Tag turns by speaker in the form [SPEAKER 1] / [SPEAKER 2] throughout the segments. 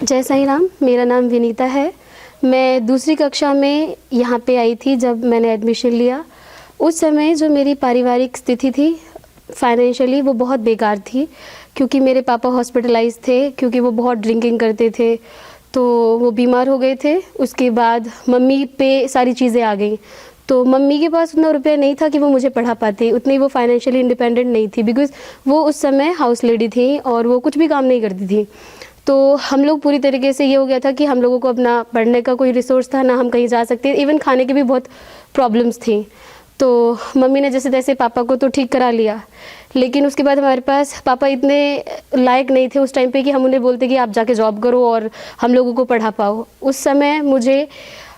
[SPEAKER 1] जय साईं राम। मेरा नाम विनीता है। मैं दूसरी कक्षा में यहाँ पे आई थी जब मैंने एडमिशन लिया। उस समय जो मेरी पारिवारिक स्थिति थी फाइनेंशियली, वो बहुत बेकार थी, क्योंकि मेरे पापा हॉस्पिटलाइज थे, क्योंकि वो बहुत ड्रिंकिंग करते थे, तो वो बीमार हो गए थे। उसके बाद मम्मी पे सारी चीज़ें आ गई, तो मम्मी के पास उतना रुपया नहीं था कि वो मुझे पढ़ा पाती, उतनी वो फाइनेंशियली इंडिपेंडेंट नहीं थी, बिकॉज़ वो उस समय हाउस लेडी थी और वो कुछ भी काम नहीं करती थी। तो हम लोग पूरी तरीके से ये हो गया था कि हम लोगों को अपना पढ़ने का कोई रिसोर्स था ना, हम कहीं जा सकते, इवन खाने की भी बहुत प्रॉब्लम्स थी। तो मम्मी ने जैसे तैसे पापा को तो ठीक करा लिया, लेकिन उसके बाद हमारे पास पापा इतने लायक नहीं थे उस टाइम पे कि हम उन्हें बोलते कि आप जाके जॉब करो और हम लोगों को पढ़ा पाओ। उस समय मुझे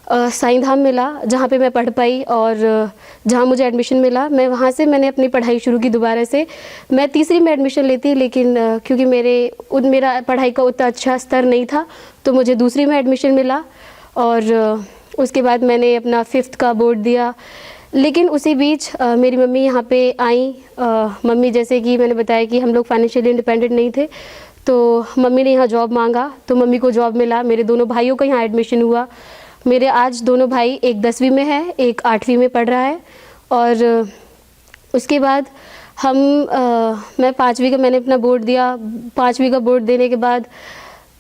[SPEAKER 1] साईं धाम मिला, जहाँ पे मैं पढ़ पाई, और जहाँ मुझे एडमिशन मिला मैं वहाँ से मैंने अपनी पढ़ाई शुरू की दोबारा से। मैं तीसरी में एडमिशन लेती, लेकिन क्योंकि मेरा पढ़ाई का उतना अच्छा स्तर नहीं था, तो मुझे दूसरी में एडमिशन मिला। और उसके बाद मैंने अपना 5th का बोर्ड दिया। लेकिन उसी बीच मेरी मम्मी यहाँ पे आई। मम्मी, जैसे कि मैंने बताया कि हम लोग फाइनेंशियली इंडिपेंडेंट नहीं थे, तो मम्मी ने यहाँ जॉब मांगा, तो मम्मी को जॉब मिला। मेरे दोनों भाइयों का यहाँ एडमिशन हुआ। मेरे आज दोनों भाई, एक 10वीं में है, एक 8वीं में पढ़ रहा है। और उसके बाद मैं 5वीं का मैंने अपना बोर्ड दिया। 5वीं का बोर्ड देने के बाद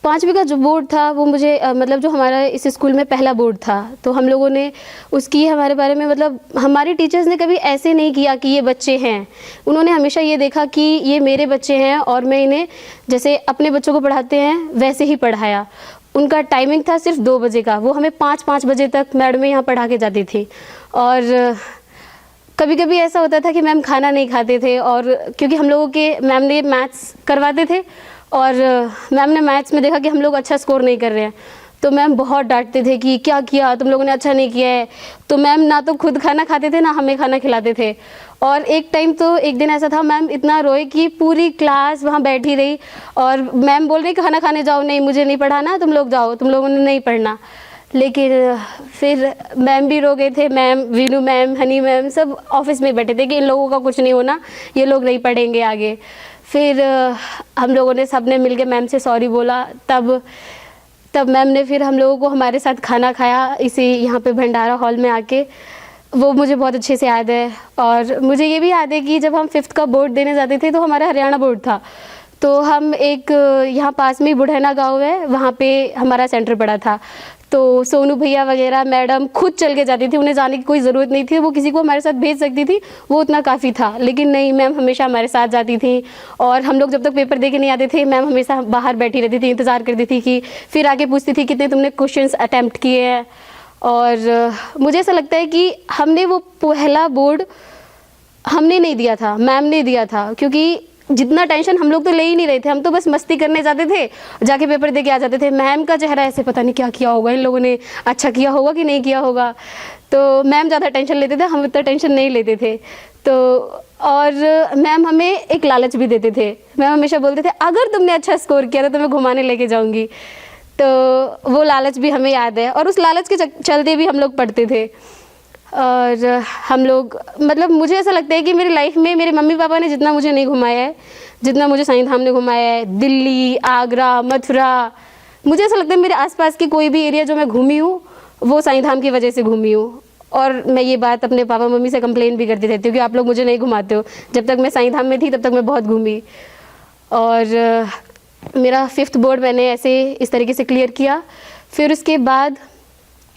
[SPEAKER 1] 5वीं का जो बोर्ड था वो मुझे मतलब जो हमारा इस स्कूल में पहला बोर्ड था, तो हम लोगों ने उसकी हमारे बारे में, मतलब हमारी टीचर्स ने कभी ऐसे नहीं किया कि ये बच्चे हैं। उन्होंने हमेशा ये देखा कि ये मेरे बच्चे हैं और मैं इन्हें जैसे अपने बच्चों को पढ़ाते हैं वैसे ही पढ़ाया। उनका टाइमिंग था सिर्फ 2 बजे का, वो हमें 5 बजे तक मैडम यहाँ पढ़ा के जाती थी। और कभी कभी ऐसा होता था कि मैम खाना नहीं खाते थे, और क्योंकि हम लोगों के मैम ने मैथ्स करवाते थे और मैम ने मैथ्स में देखा कि हम लोग अच्छा स्कोर नहीं कर रहे हैं, तो मैम बहुत डांटते थे कि क्या किया तुम लोगों ने, अच्छा नहीं किया है। तो मैम ना तो खुद खाना खाते थे ना हमें खाना खिलाते थे। और एक दिन ऐसा था, मैम इतना रोए कि पूरी क्लास वहाँ बैठी रही और मैम बोल रही खाना खाने जाओ, नहीं मुझे नहीं पढ़ाना, तुम लोग जाओ, तुम लोगों ने नहीं पढ़ना। लेकिन फिर मैम भी रो गए थे, ma'am Veenu ma'am, Honey ma'am, सब ऑफिस में बैठे थे कि इन लोगों का कुछ नहीं होना, ये लोग नहीं पढ़ेंगे आगे। फिर हम लोगों ने सबने मिलके मैम से सॉरी बोला। तब मैम ने फिर हम लोगों को हमारे साथ खाना खाया इसी यहाँ पे भंडारा हॉल में आके, वो मुझे बहुत अच्छे से याद है। और मुझे ये भी याद है कि जब हम 5th का बोर्ड देने जाते थे तो हमारा हरियाणा बोर्ड था, तो हम एक यहाँ पास में बुढ़ैना गांव है, वहाँ पे हमारा सेंटर पड़ा था। तो सोनू भैया वगैरह मैडम खुद चल के जाती थी, उन्हें जाने की कोई ज़रूरत नहीं थी, वो किसी को हमारे साथ भेज सकती थी, वो उतना काफ़ी था। लेकिन नहीं, मैम हमेशा हमारे साथ जाती थी। और हम लोग जब तक पेपर दे के नहीं आते थे, मैम हमेशा बाहर बैठी रहती थी, इंतज़ार करती थी कि फिर आके पूछती थी कितने तुमने क्वेश्चंस अटैम्प्ट किए हैं। और मुझे ऐसा लगता है कि हमने वो पहला बोर्ड हमने नहीं दिया था, मैम ने दिया था, क्योंकि जितना टेंशन हम लोग तो ले ही नहीं रहे थे, हम तो बस मस्ती करने जाते थे, जाके पेपर दे के आ जाते थे। मैम का चेहरा ऐसे पता नहीं क्या किया होगा, इन लोगों ने अच्छा किया होगा कि नहीं किया होगा। तो मैम ज़्यादा टेंशन लेते थे, हम इतना टेंशन नहीं लेते थे। तो और मैम हमें एक लालच भी देते थे। मैम हमेशा बोलते थे अगर तुमने अच्छा स्कोर किया तो तुम्हें घुमाने लेके जाऊँगी। तो वो लालच भी हमें याद है, और उस लालच के चलते भी हम लोग पढ़ते थे। और हम लोग, मतलब मुझे ऐसा लगता है कि मेरी लाइफ में मेरे मम्मी पापा ने जितना मुझे नहीं घुमाया है, जितना मुझे साईं धाम ने घुमाया है, दिल्ली, आगरा, मथुरा, मुझे ऐसा लगता है मेरे आसपास की कोई भी एरिया जो मैं घूमी हूँ वो साईं धाम की वजह से घूमी हूँ। और मैं ये बात अपने पापा मम्मी से कंप्लेन भी करती रहती हूँ कि आप लोग मुझे नहीं घुमाते हो। जब तक मैं साईं धाम में थी तब तक मैं बहुत घूमी। और मेरा 5th बोर्ड मैंने ऐसे इस तरीके से क्लियर किया। फिर उसके बाद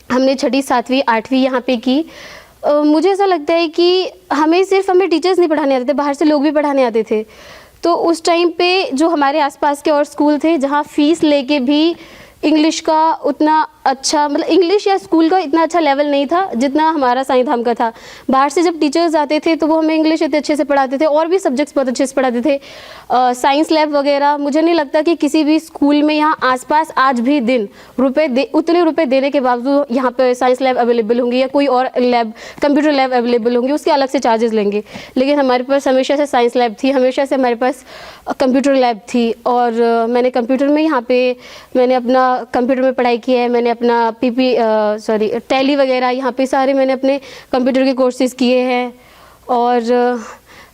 [SPEAKER 1] हमने 6ठी 7वीं 8वीं यहाँ पे की। मुझे ऐसा लगता है कि हमें टीचर्स नहीं पढ़ाने आते थे, बाहर से लोग भी पढ़ाने आते थे। तो उस टाइम पे जो हमारे आसपास के और स्कूल थे जहाँ फ़ीस लेके भी इंग्लिश का उतना अच्छा, मतलब इंग्लिश या स्कूल का इतना अच्छा लेवल नहीं था जितना हमारा साईं धाम का था। बाहर से जब टीचर्स आते थे तो वो हमें इंग्लिश इतने अच्छे से पढ़ाते थे, और भी सब्जेक्ट्स बहुत अच्छे से पढ़ाते थे। साइंस लैब वगैरह, मुझे नहीं लगता कि किसी भी स्कूल में यहाँ आसपास आज भी दिन उतने रुपए देने के बावजूद यहाँ पर साइंस लैब अवेलेबल होंगी या कोई और लैब, कंप्यूटर लैब अवेलेबल होंगी, उसके अलग से चार्जेस लेंगे। लेकिन हमारे पास हमेशा से साइंस लैब थी, हमेशा से हमारे पास कंप्यूटर लैब थी। और मैंने कंप्यूटर में यहाँ पे मैंने अपना कंप्यूटर में पढ़ाई की है। मैंने अपना टैली वगैरह यहाँ पे सारे मैंने अपने कंप्यूटर के कोर्सेज़ किए हैं। और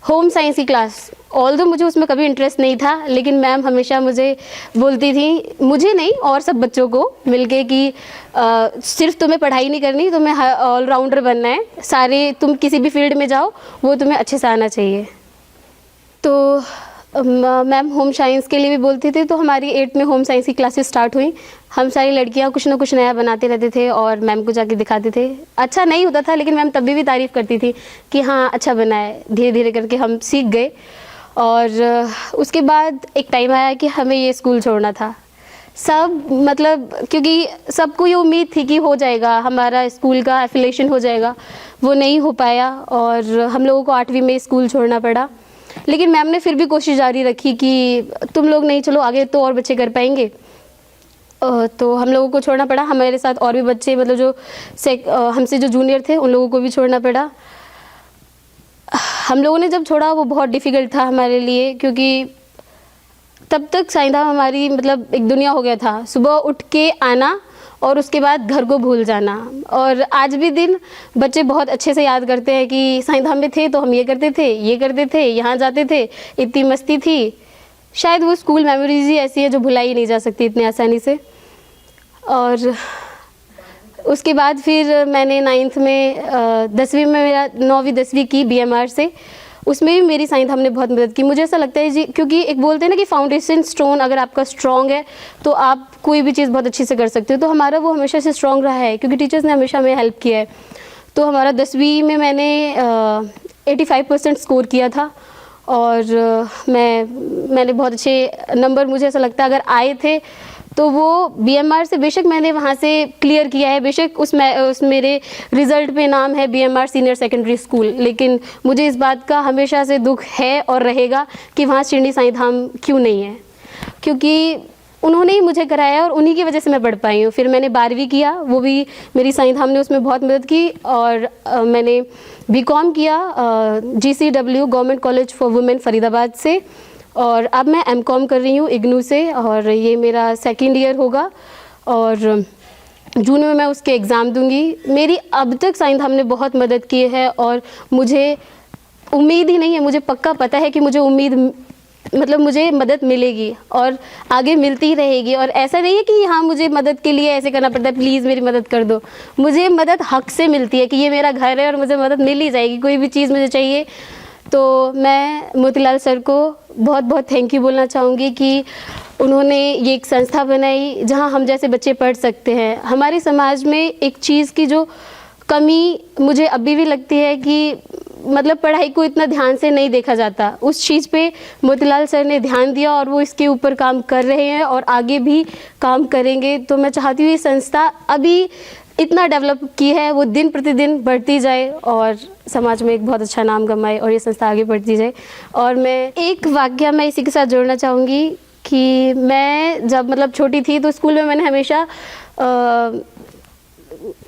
[SPEAKER 1] होम साइंस की क्लास, ऑल्दो मुझे उसमें कभी इंटरेस्ट नहीं था, लेकिन मैम हमेशा मुझे बोलती थी, मुझे नहीं और सब बच्चों को मिलके कि सिर्फ तुम्हें पढ़ाई नहीं करनी, तुम्हें ऑलराउंडर बनना है, सारे तुम किसी भी फील्ड में जाओ वो तुम्हें अच्छे से आना चाहिए। तो मैम होम साइंस के लिए भी बोलती थी, तो हमारी 8th में होम साइंस की क्लासेस स्टार्ट हुई। हम सारी लड़कियां कुछ ना कुछ नया बनाते रहते थे और मैम को जाके दिखाते थे। अच्छा नहीं होता था, लेकिन मैम तभी भी तारीफ़ करती थी कि हाँ अच्छा बना है। धीरे धीरे करके हम सीख गए और उसके बाद एक टाइम आया कि हमें ये स्कूल छोड़ना था। सब मतलब क्योंकि सबको ये उम्मीद थी कि हो जाएगा, हमारा स्कूल का एफिलिएशन हो जाएगा, वो नहीं हो पाया और हम लोगों को 8वीं में स्कूल छोड़ना पड़ा। लेकिन मैम ने फिर भी कोशिश जारी रखी कि तुम लोग नहीं, चलो आगे तो और बच्चे कर पाएंगे। तो हम लोगों को छोड़ना पड़ा। हमारे साथ और भी बच्चे मतलब जो हमसे जो जूनियर थे उन लोगों को भी छोड़ना पड़ा। हम लोगों ने जब छोड़ा वो बहुत डिफ़िकल्ट था हमारे लिए, क्योंकि तब तक साईंधाम हमारी मतलब एक दुनिया हो गया था। सुबह उठ के आना और उसके बाद घर को भूल जाना। और आज भी दिन बच्चे बहुत अच्छे से याद करते हैं कि साईंधाम में थे तो हम ये करते थे, यहाँ जाते थे, इतनी मस्ती थी। शायद वो स्कूल मेमोरीज ही ऐसी है जो भुलाई नहीं जा सकती इतनी आसानी से। और उसके बाद फिर मैंने 9th में 10वीं में मेरा 9वीं 10वीं की BMR से, उसमें भी मेरी साईंधाम ने बहुत मदद की। मुझे ऐसा लगता है जी, क्योंकि एक बोलते हैं ना कि फाउंडेशन स्टोन अगर आपका स्ट्रॉन्ग है तो आप कोई भी चीज़ बहुत अच्छे से कर सकते हो। तो हमारा वो हमेशा से स्ट्रॉन्ग रहा है, क्योंकि टीचर्स ने हमेशा हमें हेल्प किया है। तो हमारा 10वीं में मैंने 85% स्कोर किया था और मैंने बहुत अच्छे नंबर, मुझे ऐसा लगता है अगर आए थे तो वो BMR से बेशक मैंने वहाँ से क्लियर किया है, बेशक उस मेरे रिज़ल्ट पे नाम है BMR सीनियर सेकेंडरी स्कूल, लेकिन मुझे इस बात का हमेशा से दुख है और रहेगा कि वहाँ शिरडी साईंधाम क्यों नहीं है, क्योंकि उन्होंने ही मुझे कराया और उन्हीं की वजह से मैं पढ़ पाई हूँ। फिर मैंने 12वीं किया, वो भी मेरी साईंधाम ने उसमें बहुत मदद की। और मैंने BCom किया GCW government college for women Faridabad से, और अब मैं MCom कर रही हूँ IGNOU से, और ये मेरा 2nd ईयर होगा और जून में मैं उसके एग्ज़ाम दूंगी। मेरी अब तक साईंधाम ने बहुत मदद की है और मुझे उम्मीद ही नहीं है, मुझे पक्का पता है कि मुझे मदद मिलेगी और आगे मिलती ही रहेगी। और ऐसा नहीं है कि हाँ मुझे मदद के लिए ऐसे करना पड़ता है, प्लीज़ मेरी मदद कर दो। मुझे मदद हक से मिलती है कि ये मेरा घर है और मुझे मदद मिल ही जाएगी। कोई भी चीज़ मुझे चाहिए तो मैं मोतीलाल सर को बहुत बहुत थैंक यू बोलना चाहूँगी कि उन्होंने ये एक संस्था बनाई जहाँ हम जैसे बच्चे पढ़ सकते हैं। हमारे समाज में एक चीज़ की जो कमी मुझे अभी भी लगती है कि मतलब पढ़ाई को इतना ध्यान से नहीं देखा जाता, उस चीज़ पे मोतीलाल सर ने ध्यान दिया और वो इसके ऊपर काम कर रहे हैं और आगे भी काम करेंगे। तो मैं चाहती हूँ ये संस्था अभी इतना डेवलप की है, वो दिन प्रतिदिन बढ़ती जाए और समाज में एक बहुत अच्छा नाम कमाए और ये संस्था आगे बढ़ती जाए। और मैं एक वाक़या मैं इसी के साथ जोड़ना चाहूँगी कि मैं जब मतलब छोटी थी तो स्कूल में मैंने हमेशा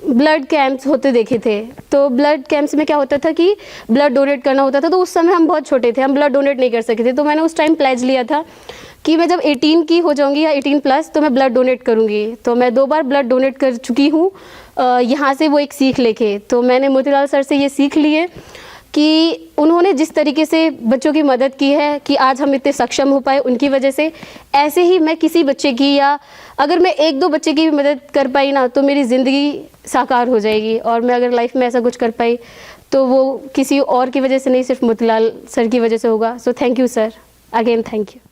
[SPEAKER 1] ब्लड कैंप्स होते देखे थे। तो ब्लड कैंप्स में क्या होता था कि ब्लड डोनेट करना होता था। तो उस समय हम बहुत छोटे थे, हम ब्लड डोनेट नहीं कर सके थे। तो मैंने उस टाइम प्लेज लिया था कि मैं जब 18 की हो जाऊंगी या 18+ तो मैं ब्लड डोनेट करूंगी। तो मैं 2 बार ब्लड डोनेट कर चुकी हूँ यहाँ से वो एक सीख लेके। तो मैंने मोतीलाल सर से ये सीख ली है कि उन्होंने जिस तरीके से बच्चों की मदद की है कि आज हम इतने सक्षम हो पाए उनकी वजह से, ऐसे ही मैं किसी बच्चे की या अगर मैं 1-2 बच्चे की भी मदद कर पाई ना तो मेरी ज़िंदगी साकार हो जाएगी। और मैं अगर लाइफ में ऐसा कुछ कर पाई तो वो किसी और की वजह से नहीं, सिर्फ मोतीलाल सर की वजह से होगा। So thank you sir, again thank you.